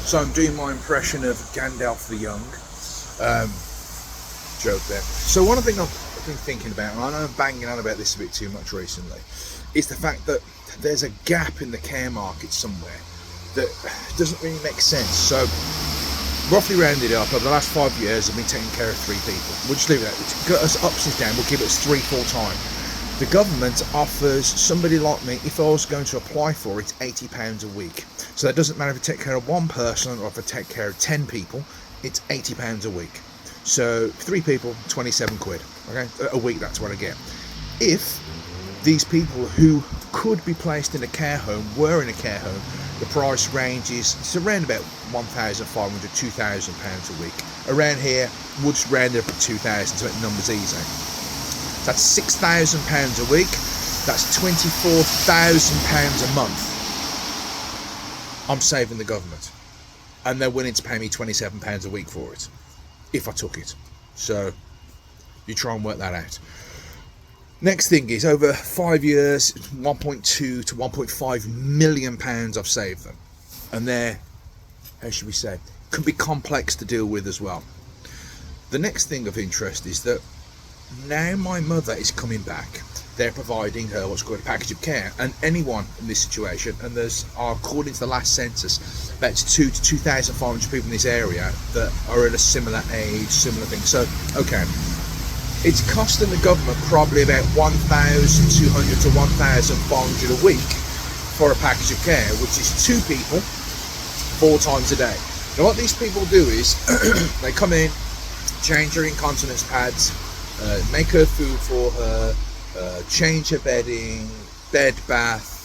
So I'm doing my impression of Gandalf the Young. Joke there. So one thing I've been thinking about, and I know I'm banging on about this a bit too much recently, is the fact that there's a gap in the care market somewhere that doesn't really make sense. So roughly rounded up, over the last 5 years I've been taking care of 3 people. We'll just leave it at that. Got us ups and downs, we'll give it 3 full time. The government offers somebody like me, if I was going to apply for it, £80 a week. So that doesn't matter if I take care of 1 person or if I take care of 10 people, it's £80 a week. So 3 people, 27 quid. Okay, a week, that's what I get. If these people who could be placed in a care home were in a care home, the price range is around about £1,500, £2,000 a week. Around here, we'll just round it up to 2,000 to make the numbers easy. That's £6,000 a week. That's £24,000 a month. I'm saving the government, and they're willing to pay me £27 a week for it, if I took it. So you try and work that out. Next thing is, over 5 years, 1.2 to 1.5 million pounds I've saved them, and they're, how should we say, can be complex to deal with as well. The next thing of interest is that now my mother is coming back. They're providing her what's called a package of care, and anyone in this situation, and there's, according to the last census, about 2 to 2,500 people in this area that are at a similar age, similar thing. So, okay, it's costing the government probably about 1,200 to 1,500 a week for a package of care, which is 2 people 4 times a day. Now what these people do is they come in, change her incontinence pads, make her food for her, change her bedding, bed bath,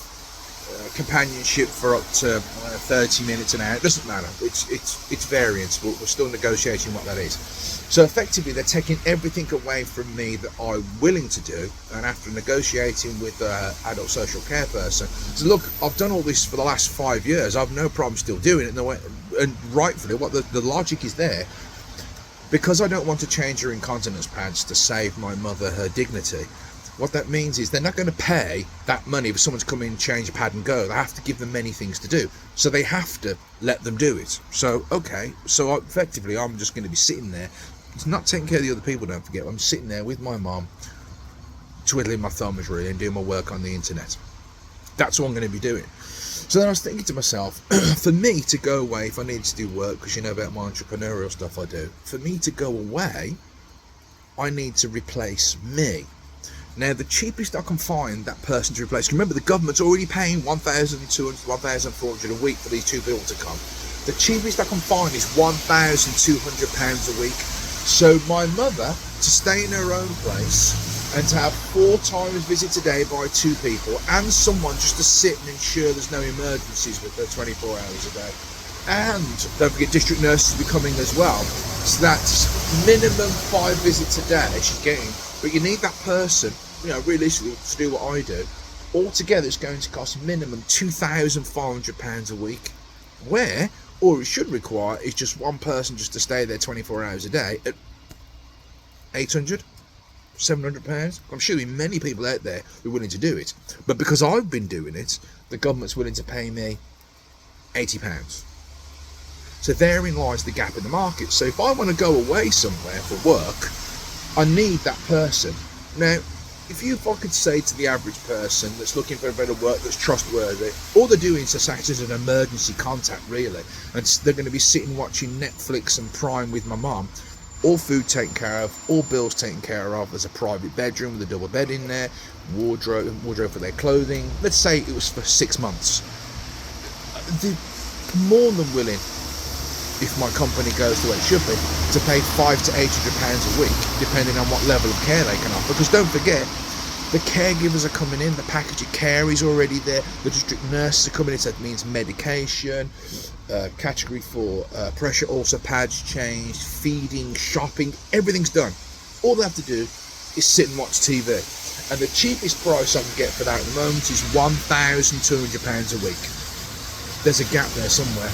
companionship for up to 30 minutes an hour. It doesn't matter, it's variance, but we're still negotiating what that is. So effectively they're taking everything away from me that I'm willing to do, and after negotiating with the adult social care person, so look, I've done all this for the last 5 years, I've no problem still doing it, and rightfully what the logic is there, because I don't want to change her incontinence pads to save my mother her dignity. What that means is they're not going to pay that money for someone to come in, change a pad and go. They have to give them many things to do, so they have to let them do it. So okay, so effectively I'm just going to be sitting there. It's not taking care of the other people, don't forget. I'm sitting there with my mum, twiddling my thumbs really, and doing my work on the internet. That's what I'm going to be doing. So then I was thinking to myself, for me to go away, if I needed to do work, because you know about my entrepreneurial stuff I do, for me to go away, I need to replace me. Now, the cheapest I can find that person to replace, remember the government's already paying £1,200 to £1,400 a week for these 2 people to come. The cheapest I can find is £1,200 a week. So my mother, to stay in her own place and to have 4 times visits a day by 2 people, and someone just to sit and ensure there's no emergencies with her 24 hours a day. And don't forget, district nurses will be coming as well. So that's minimum 5 visits a day she's getting. But you need that person, realistically, to do what I do. Altogether, it's going to cost minimum £2,500 a week. Where, all it should require is just one person just to stay there 24 hours a day at £800, £700. I'm sure there are many people out there who are willing to do it. But because I've been doing it, the government's willing to pay me £80. So therein lies the gap in the market. So if I want to go away somewhere for work, I need that person. Now, if I could say to the average person that's looking for a bit of work that's trustworthy, all they're doing is act as an emergency contact, really, and they're going to be sitting watching Netflix and Prime with my mum, all food taken care of, all bills taken care of, there's a private bedroom with a double bed in there, wardrobe for their clothing. Let's say it was for 6 months. They're more than willing, if my company goes the way it should be, to pay £500 to £800 a week, depending on what level of care they can offer. Because don't forget, the caregivers are coming in, the package of care is already there, the district nurses are coming in, so that means medication, category 4, pressure ulcer pads changed, feeding, shopping, everything's done. All they have to do is sit and watch TV. And the cheapest price I can get for that at the moment is £1,200 a week. There's a gap there somewhere.